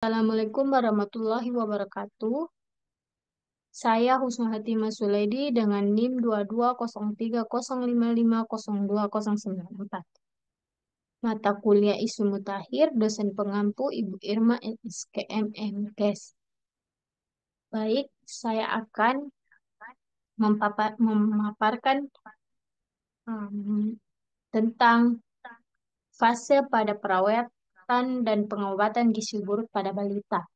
Assalamualaikum warahmatullahi wabarakatuh. Saya Husnu Hatimah Sulaidi dengan NIM 2203055024. Mata kuliah Isu Mutakhir, dosen pengampu Ibu Irma SKM MKes. Baik, saya akan memaparkan tentang fase pada perawatan dan pengobatan gizi buruk pada balita.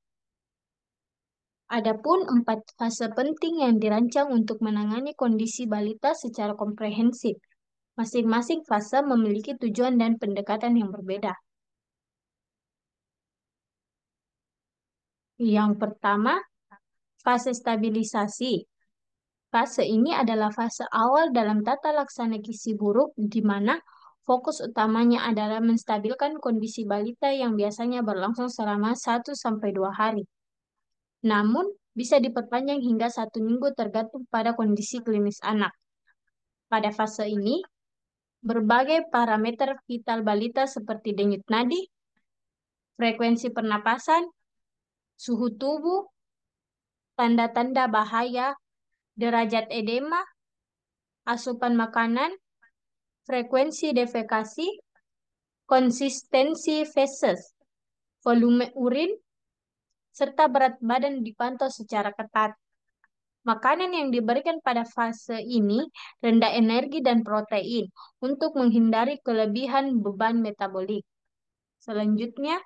Adapun 4 fase penting yang dirancang untuk menangani kondisi balita secara komprehensif. Masing-masing fase memiliki tujuan dan pendekatan yang berbeda. Yang pertama, fase stabilisasi. Fase ini adalah fase awal dalam tata laksana gizi buruk, di mana fokus utamanya adalah menstabilkan kondisi balita yang biasanya berlangsung selama 1-2 hari. Namun, bisa diperpanjang hingga 1 minggu tergantung pada kondisi klinis anak. Pada fase ini, berbagai parameter vital balita seperti denyut nadi, frekuensi pernapasan, suhu tubuh, tanda-tanda bahaya, derajat edema, asupan makanan, frekuensi defekasi, konsistensi feses, volume urin, serta berat badan dipantau secara ketat. Makanan yang diberikan pada fase ini rendah energi dan protein untuk menghindari kelebihan beban metabolik. Selanjutnya,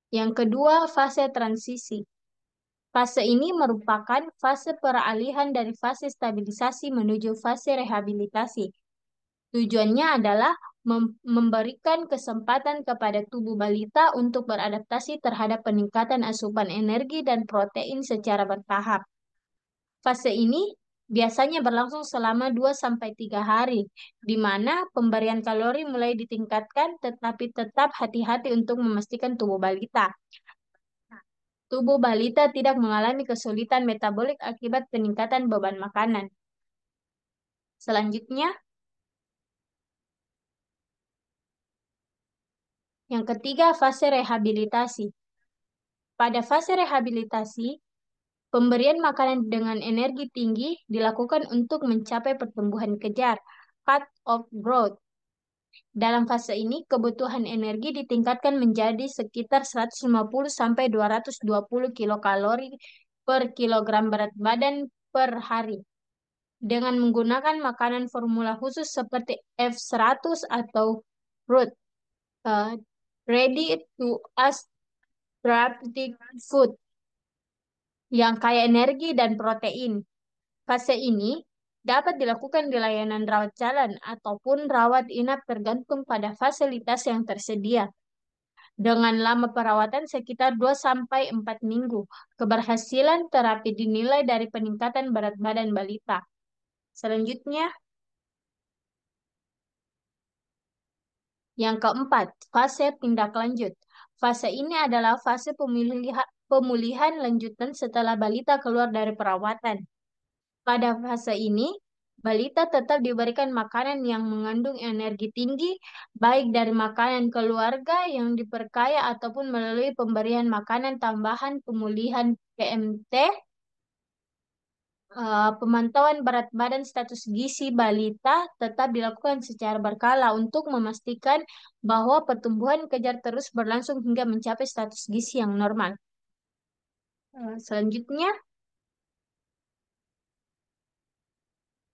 yang kedua, fase transisi. Fase ini merupakan fase peralihan dari fase stabilisasi menuju fase rehabilitasi. Tujuannya adalah memberikan kesempatan kepada tubuh balita untuk beradaptasi terhadap peningkatan asupan energi dan protein secara bertahap. Fase ini biasanya berlangsung selama 2-3 hari, di mana pemberian kalori mulai ditingkatkan, tetapi tetap hati-hati untuk memastikan tubuh balita tidak mengalami kesulitan metabolik akibat peningkatan beban makanan. Selanjutnya, yang ketiga, fase rehabilitasi. Pada fase rehabilitasi, pemberian makanan dengan energi tinggi dilakukan untuk mencapai pertumbuhan kejar, cut of growth. Dalam fase ini, kebutuhan energi ditingkatkan menjadi sekitar 150-220 kilokalori per kilogram berat badan per hari, dengan menggunakan makanan formula khusus seperti F100 atau RUT, Ready to Eat Therapeutic Food, yang kaya energi dan protein. Fase ini dapat dilakukan di layanan rawat jalan ataupun rawat inap tergantung pada fasilitas yang tersedia. Dengan lama perawatan sekitar 2-4 minggu, keberhasilan terapi dinilai dari peningkatan berat badan balita. Selanjutnya, yang keempat, fase tindak lanjut. Fase ini adalah fase pemulihan lanjutan setelah balita keluar dari perawatan. Pada fase ini, balita tetap diberikan makanan yang mengandung energi tinggi, baik dari makanan keluarga yang diperkaya ataupun melalui pemberian makanan tambahan pemulihan PMT. Pemantauan berat badan status gizi balita tetap dilakukan secara berkala untuk memastikan bahwa pertumbuhan kejar terus berlangsung hingga mencapai status gizi yang normal. Selanjutnya,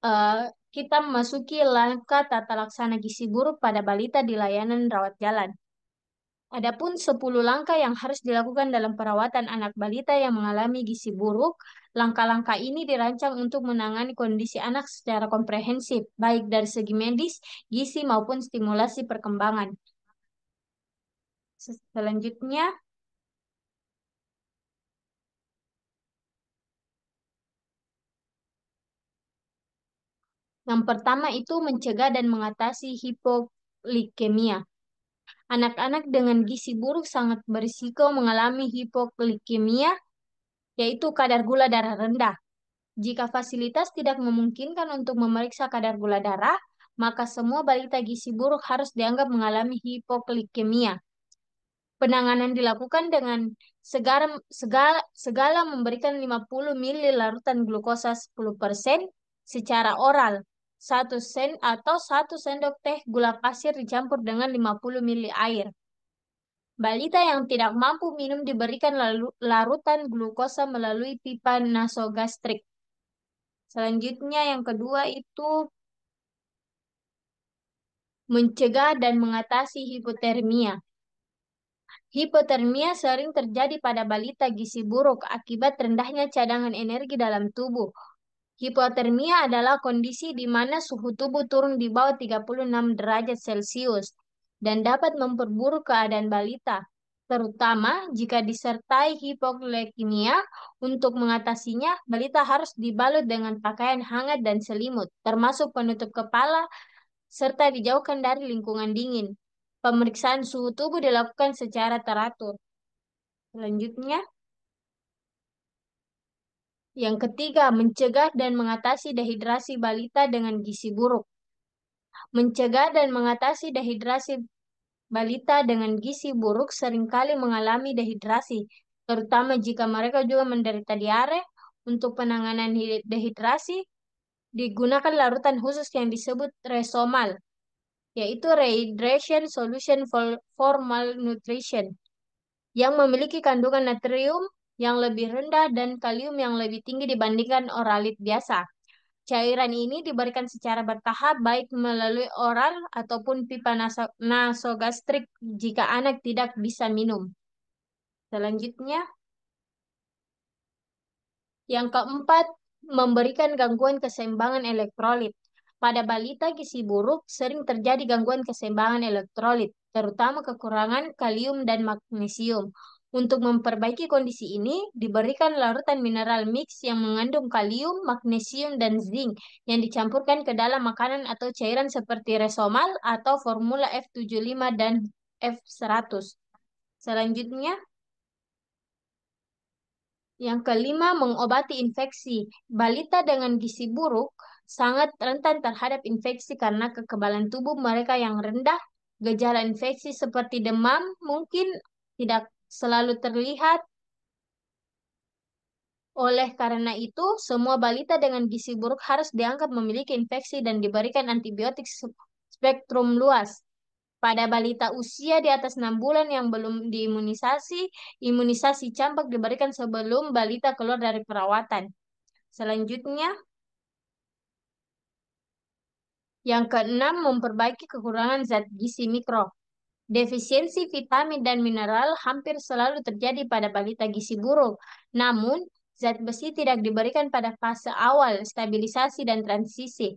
eh, kita memasuki langkah tata laksana gizi buruk pada balita di layanan rawat jalan. Adapun 10 langkah yang harus dilakukan dalam perawatan anak balita yang mengalami gizi buruk. Langkah-langkah ini dirancang untuk menangani kondisi anak secara komprehensif, baik dari segi medis, gizi, maupun stimulasi perkembangan. Selanjutnya, yang pertama itu mencegah dan mengatasi hipoglikemia. Anak-anak dengan gizi buruk sangat berisiko mengalami hipoglikemia, yaitu kadar gula darah rendah. Jika fasilitas tidak memungkinkan untuk memeriksa kadar gula darah, maka semua balita gizi buruk harus dianggap mengalami hipoglikemia. Penanganan dilakukan dengan segala memberikan 50 mili larutan glukosa 10% secara oral, 1 sen atau 1 sendok teh gula pasir dicampur dengan 50 mili air. Balita yang tidak mampu minum diberikan larutan glukosa melalui pipa nasogastrik. Selanjutnya yang kedua itu mencegah dan mengatasi hipotermia. Hipotermia sering terjadi pada balita gizi buruk akibat rendahnya cadangan energi dalam tubuh. Hipotermia adalah kondisi di mana suhu tubuh turun di bawah 36 derajat Celcius dan dapat memperburuk keadaan balita, terutama jika disertai hipoglikemia. Untuk mengatasinya, balita harus dibalut dengan pakaian hangat dan selimut, termasuk penutup kepala, serta dijauhkan dari lingkungan dingin. Pemeriksaan suhu tubuh dilakukan secara teratur. Selanjutnya, yang ketiga, mencegah dan mengatasi dehidrasi balita dengan gizi buruk. Mencegah dan mengatasi dehidrasi balita dengan gizi buruk seringkali mengalami dehidrasi, terutama jika mereka juga menderita diare. Untuk penanganan dehidrasi, digunakan larutan khusus yang disebut Resomal, yaitu Rehydration Solution for Malnutrition, yang memiliki kandungan natrium yang lebih rendah dan kalium yang lebih tinggi dibandingkan oralit biasa. Cairan ini diberikan secara bertahap baik melalui oral ataupun pipa nasogastrik jika anak tidak bisa minum. Selanjutnya, yang keempat, memberikan gangguan keseimbangan elektrolit. Pada balita gizi buruk sering terjadi gangguan keseimbangan elektrolit, terutama kekurangan kalium dan magnesium. Untuk memperbaiki kondisi ini, diberikan larutan mineral mix yang mengandung kalium, magnesium, dan zinc yang dicampurkan ke dalam makanan atau cairan seperti Resomal atau formula F75 dan F100. Selanjutnya, yang kelima, mengobati infeksi. Balita dengan gizi buruk sangat rentan terhadap infeksi karena kekebalan tubuh mereka yang rendah. Gejala infeksi seperti demam mungkin tidak selalu terlihat. Oleh karena itu, semua balita dengan gizi buruk harus dianggap memiliki infeksi dan diberikan antibiotik spektrum luas. Pada balita usia di atas 6 bulan yang belum diimunisasi, imunisasi campak diberikan sebelum balita keluar dari perawatan. Selanjutnya, yang keenam, memperbaiki kekurangan zat gizi mikro. Defisiensi vitamin dan mineral hampir selalu terjadi pada balita gizi buruk. Namun, zat besi tidak diberikan pada fase awal stabilisasi dan transisi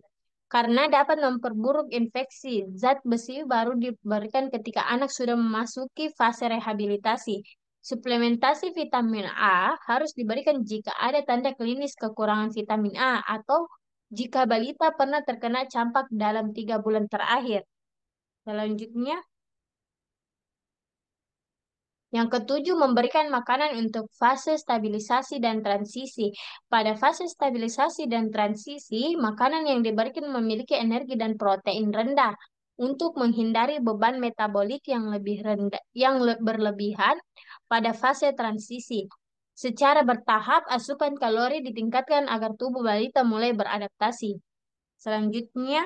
karena dapat memperburuk infeksi. Zat besi baru diberikan ketika anak sudah memasuki fase rehabilitasi. Suplementasi vitamin A harus diberikan jika ada tanda klinis kekurangan vitamin A atau jika balita pernah terkena campak dalam 3 bulan terakhir. Selanjutnya, yang ketujuh, memberikan makanan untuk fase stabilisasi dan transisi. Pada fase stabilisasi dan transisi, makanan yang diberikan memiliki energi dan protein rendah untuk menghindari beban metabolik yang lebih rendah, berlebihan pada fase transisi. Secara bertahap, asupan kalori ditingkatkan agar tubuh balita mulai beradaptasi. Selanjutnya,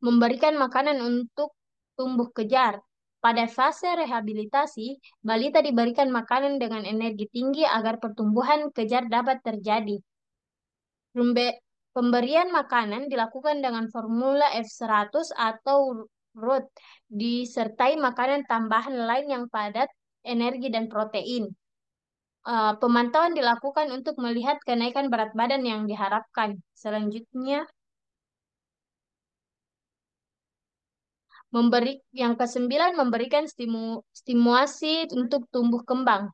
memberikan makanan untuk tumbuh kejar. Pada fase rehabilitasi, balita diberikan makanan dengan energi tinggi agar pertumbuhan kejar dapat terjadi. Pemberian makanan dilakukan dengan formula F100 atau RUT, disertai makanan tambahan lain yang padat energi dan protein. Pemantauan dilakukan untuk melihat kenaikan berat badan yang diharapkan. Selanjutnya, yang kesembilan, memberikan stimulasi untuk tumbuh kembang.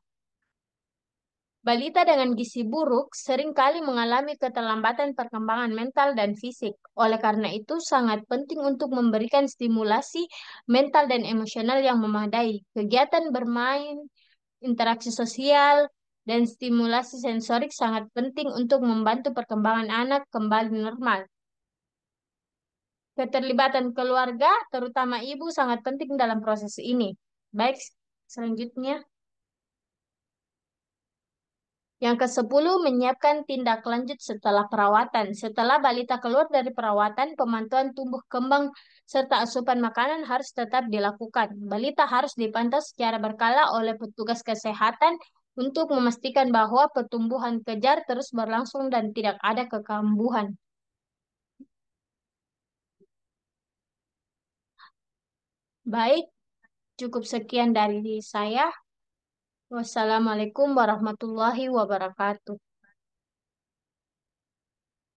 Balita dengan gizi buruk seringkali mengalami keterlambatan perkembangan mental dan fisik. Oleh karena itu, sangat penting untuk memberikan stimulasi mental dan emosional yang memadai. Kegiatan bermain, interaksi sosial, dan stimulasi sensorik sangat penting untuk membantu perkembangan anak kembali normal. Keterlibatan keluarga, terutama ibu, sangat penting dalam proses ini. Baik, selanjutnya. Yang ke-10, menyiapkan tindak lanjut setelah perawatan. Setelah balita keluar dari perawatan, pemantauan tumbuh kembang serta asupan makanan harus tetap dilakukan. Balita harus dipantau secara berkala oleh petugas kesehatan untuk memastikan bahwa pertumbuhan kejar terus berlangsung dan tidak ada kekambuhan. Baik, cukup sekian dari saya. Wassalamualaikum warahmatullahi wabarakatuh.